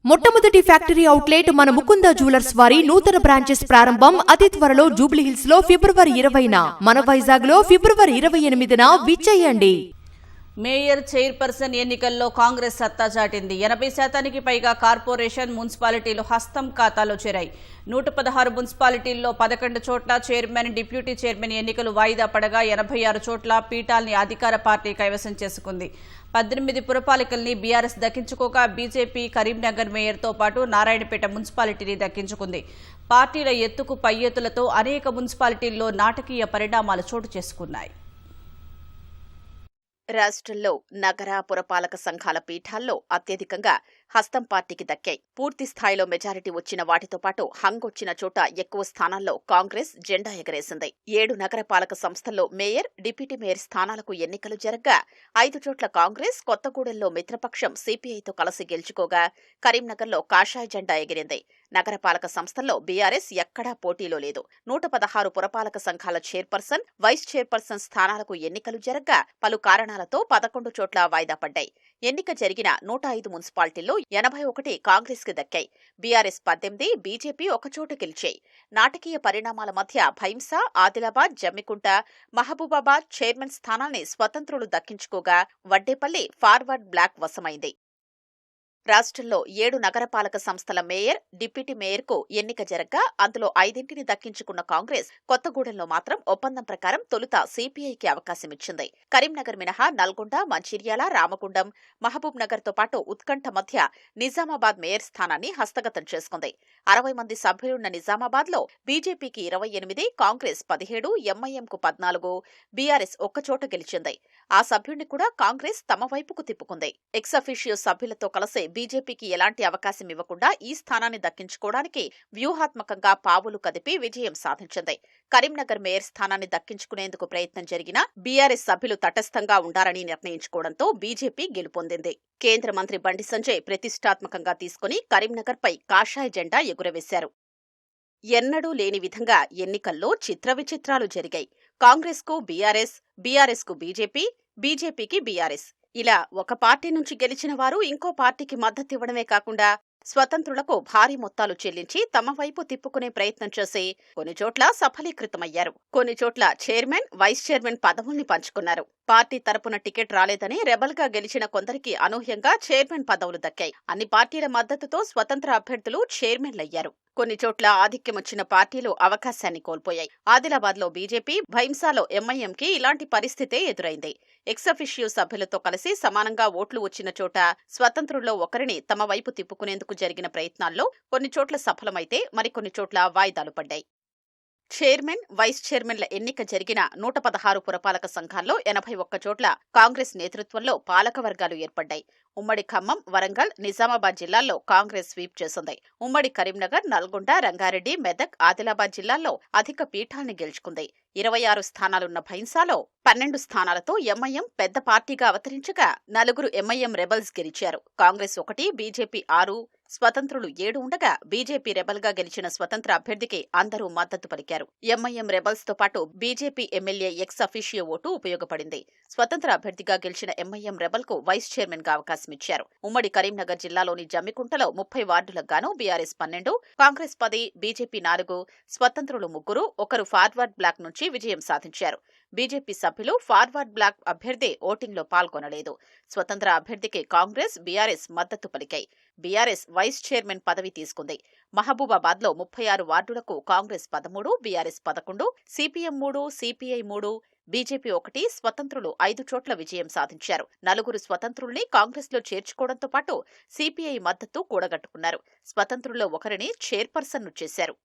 మొట్టమొదటి factory outlet మన Mukunda jewellers వారి నూతన బ్రాంచెస్ ప్రారంభం అతి త్వరలో జూబ్లీహిల్స్ లో ఫిబ్రవరి 20న, మన వైజాగ్ లో ఫిబ్రవరి 28న విచ్చేయండి. మేయర్ చైర్పర్సన్ ఎన్నికల్లో కాంగ్రెస్ సత్తా చాటింది. 80% పైగా కార్పొరేషన్ మున్సిపాలిటీలు హస్తం ఖాతాలో చేరాయి. 116 మున్సిపాలిటీల్లో 11 చోట్ల చైర్మన్, డిప్యూటీ చైర్మన్ ఎన్నికలు వాయిదా పడగా 86 చోట్ల పీఠాల్ని అధికార పార్టీ కైవసం చేసుకుంది. 18 పురపాలికల్ని బీఆర్ఎస్ దక్కించుకోగా బీజేపీ కరీంనగర్ మేయర్తో పాటు నారాయణపేట మున్సిపాలిటీని దక్కించుకుంది. పార్టీల ఎత్తుకు పై ఎత్తులతో అనేక మున్సిపాలిటీల్లో నాటకీయ పరిణామాలు చోటు చేసుకున్నాయి. రాష్ట్రంలో నగర పురపాలక సంఘాల పీఠాల్లో అత్యధికంగా హస్తం పార్టీకి దక్కాయి. పూర్తి స్థాయిలో మెజారిటీ వచ్చిన వాటితో పాటు హంగొచ్చిన చోట ఎక్కువ స్థానాల్లో కాంగ్రెస్ జెండా ఎగరేసింది. 7 నగర పాలక సంస్థల్లో మేయర్, డిప్యూటీ మేయర్ స్థానాలకు ఎన్నికలు జరగ్గా 5 చోట్ల కాంగ్రెస్, కొత్తగూడెంలో మిత్రపక్షం సిపిఐతో కలిసి గెలుచుకోగా కరీంనగర్లో కాషాయ జెండా ఎగిరింది. నగరపాలక సంస్థల్లో బీఆర్ఎస్ ఎక్కడా పోటీలో లేదు. 116 పురపాలక సంఘాల చైర్పర్సన్, వైస్ చైర్పర్సన్ స్థానాలకు ఎన్నికలు జరగ్గా పలు కారణాలతో 11 చోట్ల వాయిదా పడ్డాయి. ఎన్నిక జరిగిన 105 మున్సిపాలిటీల్లో 81 కాంగ్రెస్ కి దక్కాయి. బీఆర్ఎస్ 18, బీజేపీ 1 చోట గెలిచాయి. నాటకీయ పరిణామాల మధ్య భైంసా, ఆదిలాబాద్, జమ్మికుంట, మహబూబాబాద్ చైర్మన్ స్థానాల్ని స్వతంత్రులు దక్కించుకోగా వడ్డేపల్లి ఫార్వర్డ్ బ్లాక్ వశమైంది. రాష్ట్రంలో 7 నగరపాలక సంస్థల మేయర్, డిప్యూటీ మేయర్కు ఎన్నిక జరగ్గా అందులో 5 దక్కించుకున్న కాంగ్రెస్ కొత్తగూడెంలో మాత్రం ఒప్పందం ప్రకారం తొలుత సిపిఐకి అవకాశమిచ్చింది. కరీంనగర్ మినహా నల్గొండ, మంచిర్యాల, రామగుండం, మహబూబ్ నగర్తో పాటు ఉత్కంఠ మధ్య నిజామాబాద్ మేయర్ స్థానాన్ని హస్తగతం చేసుకుంది. 60 మంది సభ్యులున్న నిజామాబాద్లో బీజేపీకి 28, కాంగ్రెస్ 17, ఎంఐఎంకు 14, బీఆర్ఎస్ 1 చోట గెలిచింది. ఆ సభ్యుడిని కూడా కాంగ్రెస్ తమ వైపుకు తిప్పుకుంది. ఎక్సఫిషియో సభ్యులతో కలిసి బీజేపీకి ఎలాంటి అవకాశం ఇవ్వకుండా ఈ స్థానాన్ని దక్కించుకోవడానికి వ్యూహాత్మకంగా పావులు కదిపి విజయం సాధించింది. కరీంనగర్ మేయర్ స్థానాన్ని దక్కించుకునేందుకు ప్రయత్నం జరిగినా బీఆర్ఎస్ సభ్యులు తటస్థంగా ఉండాలని నిర్ణయించుకోవడంతో బీజేపీ గెలుపొందింది. కేంద్ర మంత్రి బండి సంజయ్ ప్రతిష్టాత్మకంగా తీసుకుని కరీంనగర్పై కాషాయ జెండా ఎగురవేశారు. ఎన్నడూ లేని విధంగా ఎన్నికల్లో చిత్ర విచిత్రాలు జరిగాయి. కాంగ్రెస్కు బీఆర్ఎస్, బీఆర్ఎస్కు బీజేపీ, బీజేపీకి బీఆర్ఎస్ ఇలా ఒక పార్టీ నుంచి గెలిచిన వారు ఇంకో పార్టీకి మద్దతివ్వడమే కాకుండా స్వతంత్రులకు భారీ మొత్తాలు చెల్లించి తమ వైపు తిప్పుకునే ప్రయత్నం చేసి కొన్ని చోట్ల సఫలీకృతమయ్యారు. కొన్ని చోట్ల చైర్మన్, వైస్ చైర్మన్ పదవుల్ని పంచుకున్నారు. పార్టీ తరపున టికెట్ రాలేదని రెబల్గా గెలిచిన కొందరికి అనూహ్యంగా చైర్మన్ పదవులు దక్కాయి. అన్ని పార్టీల మద్దతుతో స్వతంత్ర అభ్యర్థులు చైర్మన్లయ్యారు. కొన్ని చోట్ల ఆధిక్యమొచ్చిన పార్టీలు అవకాశాన్ని కోల్పోయాయి. ఆదిలాబాద్లో బీజేపీ, భైంసాలో ఎంఐఎంకి ఇలాంటి పరిస్థితే ఎదురైంది. ఎక్సఫిషియో సభ్యులతో కలిసి సమానంగా ఓట్లు వచ్చిన చోట స్వతంత్రుల్లో ఒకరిని తమ వైపు తిప్పుకునేందుకు జరిగిన ప్రయత్నాల్లో కొన్ని చోట్ల సఫలమైతే మరికొన్ని చోట్ల వాయిదాలు పడ్డాయి. చైర్మన్, వైస్ చైర్మన్ల ఎన్నిక జరిగిన 116 పురపాలక సంఘాల్లో 81 చోట్ల కాంగ్రెస్ నేతృత్వంలో పాలక వర్గాలు ఏర్పడ్డాయి. ఉమ్మడి ఖమ్మం, వరంగల్, నిజామాబాద్ జిల్లాల్లో కాంగ్రెస్ స్వీప్ చేసింది. ఉమ్మడి కరీంనగర్, నల్గొండ, రంగారెడ్డి, మెదక్, ఆదిలాబాద్ జిల్లాల్లో అధిక పీఠాల్ని గెలుచుకుంది. 26 స్థానాలున్న భైంసాలో 12 స్థానాలతో ఎంఐఎం పెద్ద పార్టీగా అవతరించగా 4 ఎంఐఎం రెబల్స్ గెలిచారు. కాంగ్రెస్ 1, బీజేపీ 6, స్వతంత్రులు 7 ఉండగా బీజేపీ రెబల్గా గెలిచిన స్వతంత్ర అభ్యర్థికి అందరూ మద్దతు పలికారు. ఎంఐఎం రెబల్స్ తో పాటు BJP MLA ex officio vote ఉపయోగపడింది. స్వతంత్ర అభ్యర్థిగా గెలిచిన ఎంఐఎం రెబల్ కు వైస్ చైర్మన్ గా అవకాశమిచ్చారు. ఉమ్మడి కరీంనగర్ జిల్లాలోని జమ్మికుంటలో 30 వార్డులకు గాను బీఆర్ఎస్ 12, కాంగ్రెస్ 10, బీజేపీ 4, స్వతంత్రులు 3, ఒకరు ఫార్వర్డ్ బ్లాక్ నుంచి విజయం సాధించారు. బీజేపీ సభ్యులు ఫార్వర్డ్ బ్లాక్ అభ్యర్థి ఓటింగ్లో పాల్గొనలేదు. స్వతంత్ర అభ్యర్థికి కాంగ్రెస్, బీఆర్ఎస్ మద్దతు పలికాయి. బీఆర్ఎస్ వైస్ చైర్మన్ పదవి తీసుకుంది. మహబూబాబాద్లో 36 వార్డులకు Congress 13, BRS 11, CPM 3, CPI 3, BJP 1, స్వతంత్రులు 5 చోట్ల విజయం సాధించారు. 4 స్వతంత్రుల్ని కాంగ్రెస్లో చేర్చుకోవడంతో పాటు సిపిఐ మద్దతు కూడగట్టుకున్నారు. స్వతంత్రుల్లో ఒకరిని చైర్పర్సన్ను చేశారు.